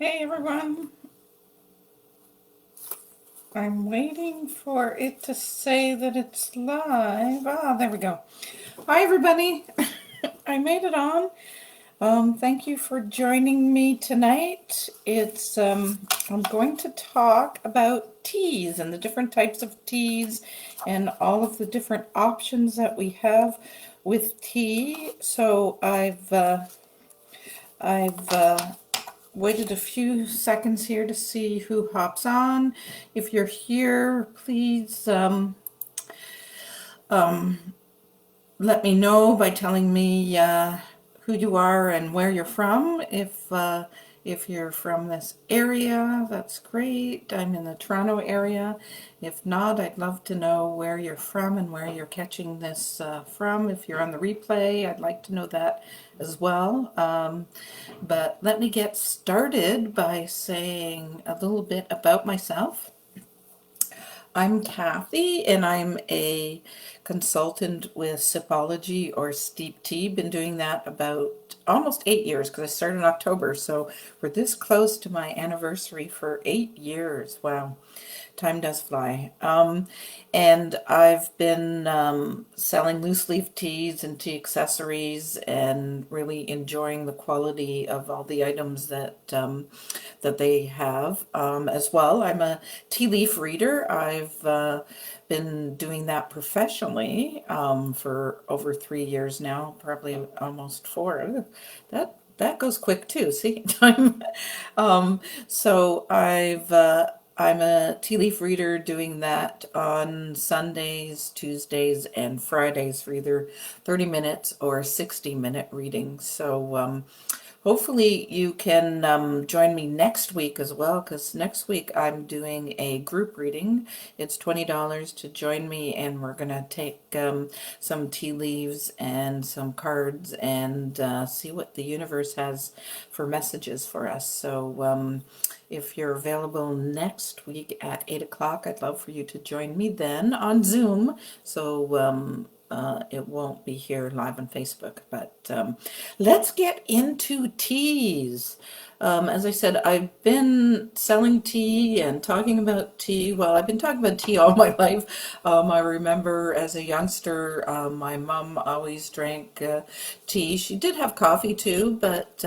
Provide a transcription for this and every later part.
Hey everyone, I'm waiting for it to say that it's live. Ah, there we go. Hi everybody, I made it on. Thank you for joining me tonight. I'm going to talk about teas and the different types of teas and all of the different options that we have with tea. So I've waited a few seconds here to see who hops on. If you're here, please let me know by telling me who you are and where you're from. If you're from this area, that's great. I'm in the Toronto area. If not, I'd love to know where you're from and where you're catching this from. If you're on the replay, I'd like to know that as well. But let me get started by saying a little bit about myself. I'm Kathy, and I'm a consultant with Sipology or Steep Tea. Been doing that about almost 8 years because I started in October. So we're this close to my anniversary for 8 years. Wow, time does fly. And I've been selling loose leaf teas and tea accessories, and really enjoying the quality of all the items that they have as well. I'm a tea leaf reader. I've been doing that professionally for over 3 years now, probably almost four. Ooh, that goes quick too. See, time. So I'm a tea leaf reader, doing that on Sundays, Tuesdays, and Fridays for either 30 minutes or 60-minute readings. So hopefully you can join me next week as well, because next week I'm doing a group reading. It's $20 to join me, and we're going to take some tea leaves and some cards and see what the universe has for messages for us. So if you're available next week at 8 o'clock, I'd love for you to join me then on Zoom. So it won't be here live on Facebook. But let's get into teas. As I said, I've been selling tea and talking about tea. Well, I've been talking about tea all my life. I remember as a youngster, my mom always drank tea. She did have coffee too, but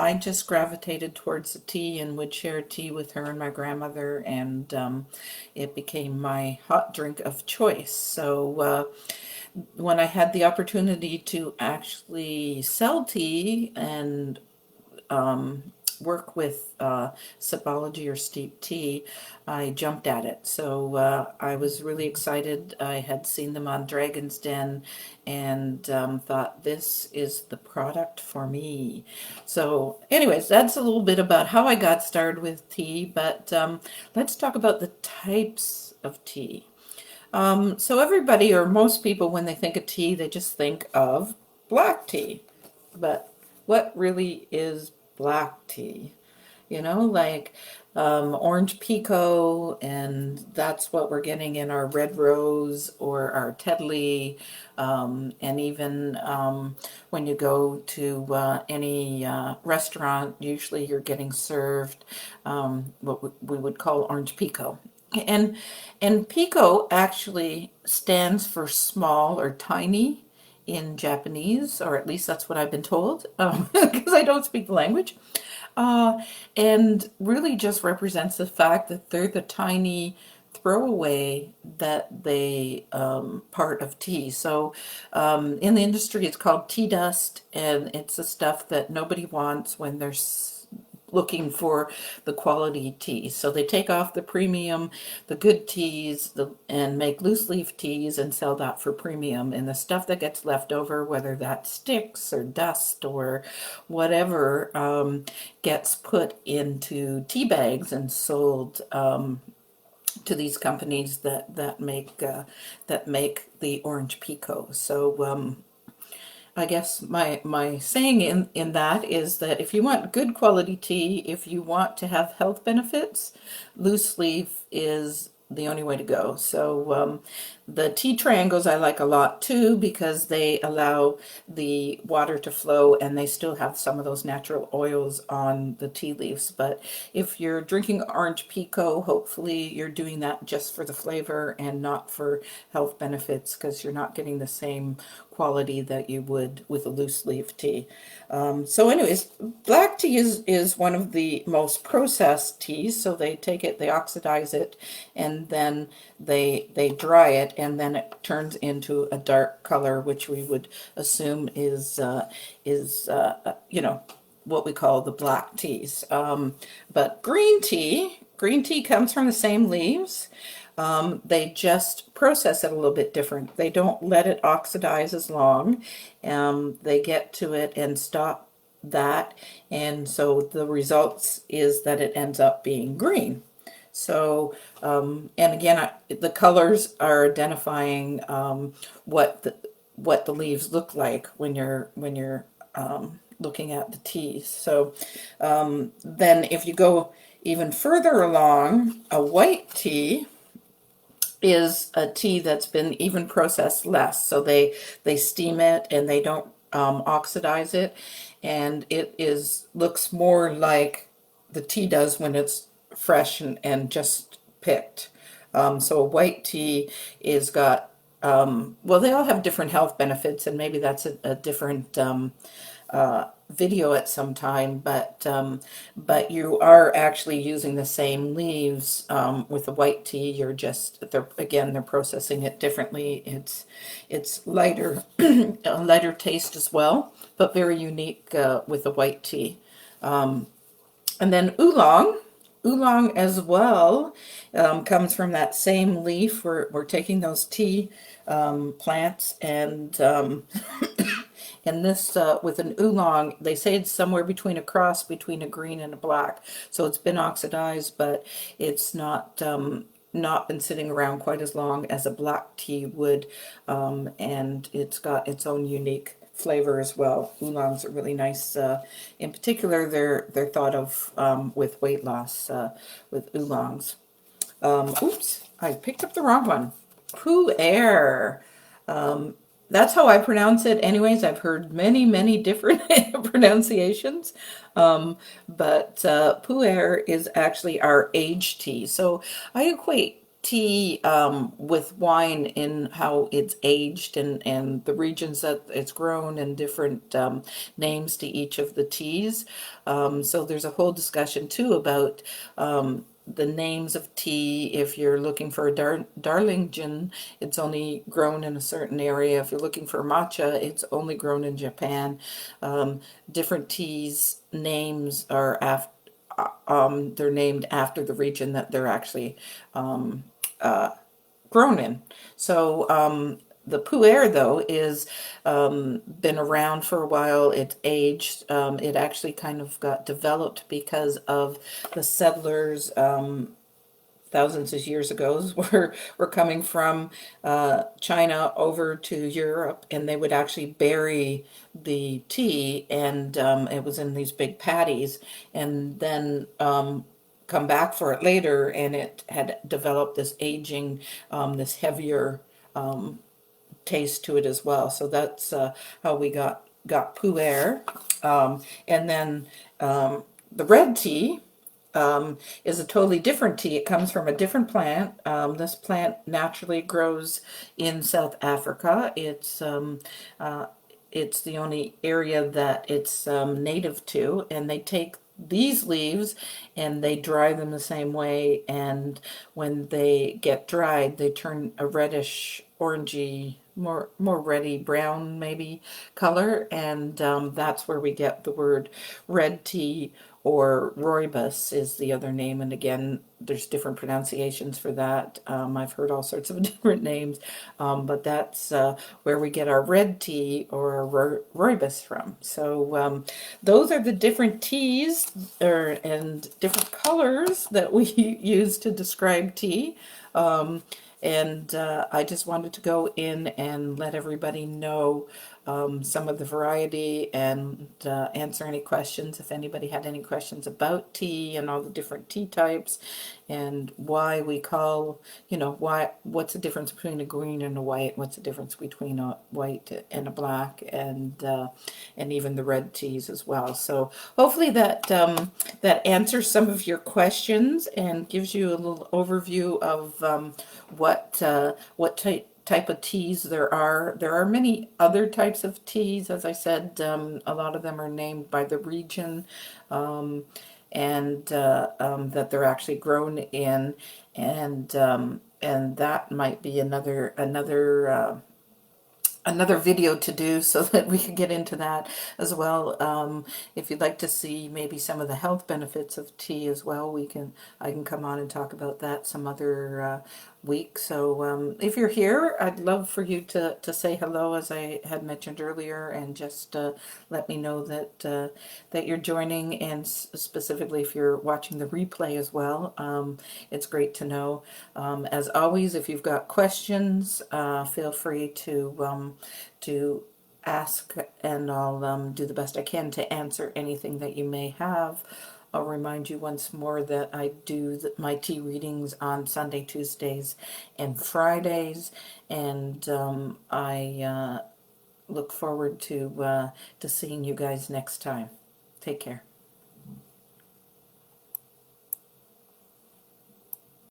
I just gravitated towards the tea and would share tea with her and my grandmother, and it became my hot drink of choice. So when I had the opportunity to actually sell tea and work with Sipology or Steep Tea, I jumped at it. So I was really excited. I had seen them on Dragon's Den and thought, this is the product for me. So anyways, that's a little bit about how I got started with tea, but let's talk about the types of tea. So everybody, or most people, when they think of tea, they just think of black tea. But what really is black tea? Like Orange Pekoe, and that's what we're getting in our Red Rose or our Tedley, and even when you go to any restaurant, usually you're getting served what we would call Orange Pekoe. And and Pico actually stands for small or tiny in Japanese, or at least that's what I've been told, because I don't speak the language. Uh, and really just represents the fact that they're the tiny throwaway that they part of tea. So in the industry, it's called tea dust, and it's the stuff that nobody wants when they're looking for the quality teas. So they take off the premium, the good teas, and make loose leaf teas and sell that for premium. And the stuff that gets left over, whether that's sticks or dust or whatever, gets put into tea bags and sold to these companies that make the Orange Pekoe. So I guess my saying in that is that if you want good quality tea, if you want to have health benefits, loose leaf is the only way to go. So The tea triangles I like a lot too because they allow the water to flow and they still have some of those natural oils on the tea leaves. But if you're drinking Orange Pekoe, hopefully you're doing that just for the flavor and not for health benefits because you're not getting the same quality that you would with a loose leaf tea. So anyways, black tea is one of the most processed teas. So they take it, they oxidize it, and then they dry it, and then it turns into a dark color, which we would assume is you know, what we call the black teas. But green tea comes from the same leaves. They just process it a little bit different. They don't let it oxidize as long. They get to it and stop that. And so the results is that it ends up being green. So, and again, the colors are identifying what the leaves look like when you're looking at the teas. So, then if you go even further along, a white tea is a tea that's been even processed less. So they steam it and they don't oxidize it, and it looks more like the tea does when it's fresh and just picked. So a white tea is got well, they all have different health benefits, and maybe that's a different video at some time, but you are actually using the same leaves with the white tea. They're processing it differently. It's lighter, a lighter taste as well, but very unique with the white tea. And then oolong as well comes from that same leaf. We're taking those tea plants and this, with an oolong, they say it's somewhere between a cross between a green and a black. So it's been oxidized, but it's not been sitting around quite as long as a black tea would, and it's got its own unique flavor as well. Oolongs are really nice. In particular, they're thought of with weight loss with oolongs. Oops, I picked up the wrong one. Pureh. That's how I pronounce it. Anyways, I've heard many different pronunciations. But Pureh is actually our aged tea. So I equate tea with wine in how it's aged and the regions that it's grown and different names to each of the teas. So there's a whole discussion too about the names of tea. If you're looking for a Darlingen, it's only grown in a certain area. If you're looking for matcha, it's only grown in Japan. Different teas names are after they're named after the region that they're actually grown in. So the pu'er, though, is been around for a while. It's aged. It actually kind of got developed because of the settlers thousands of years ago were coming from China over to Europe, and they would actually bury the tea, and it was in these big patties, and then come back for it later, and it had developed this aging, this heavier taste to it as well. So that's how we got pu'er. And then the red tea is a totally different tea. It comes from a different plant. This plant naturally grows in South Africa. It's the only area that it's native to, and they take these leaves and they dry them the same way, and when they get dried they turn a reddish orangey, more reddy brown maybe color, and that's where we get the word red tea, or rooibos is the other name. And again, there's different pronunciations for that. I've heard all sorts of different names, but that's where we get our red tea or our rooibos from. So those are the different teas and different colors that we use to describe tea. And I just wanted to go in and let everybody know some of the variety and answer any questions if anybody had any questions about tea and all the different tea types and why we call, what's the difference between a green and a white, what's the difference between a white and a black, and even the red teas as well. So hopefully that answers some of your questions and gives you a little overview of what type of teas there are. There are many other types of teas. As I said, a lot of them are named by the region, and that they're actually grown in, and that might be another video to do so that we can get into that as well. If you'd like to see maybe some of the health benefits of tea as well, I can come on and talk about that some other week. So if you're here, I'd love for you to say hello, as I had mentioned earlier, and just let me know that you're joining, and specifically if you're watching the replay as well. It's great to know. As always, if you've got questions, feel free to ask, and I'll do the best I can to answer anything that you may have. I'll remind you once more that I do my tea readings on Sunday, Tuesdays, and Fridays, and I look forward to seeing you guys next time. Take care.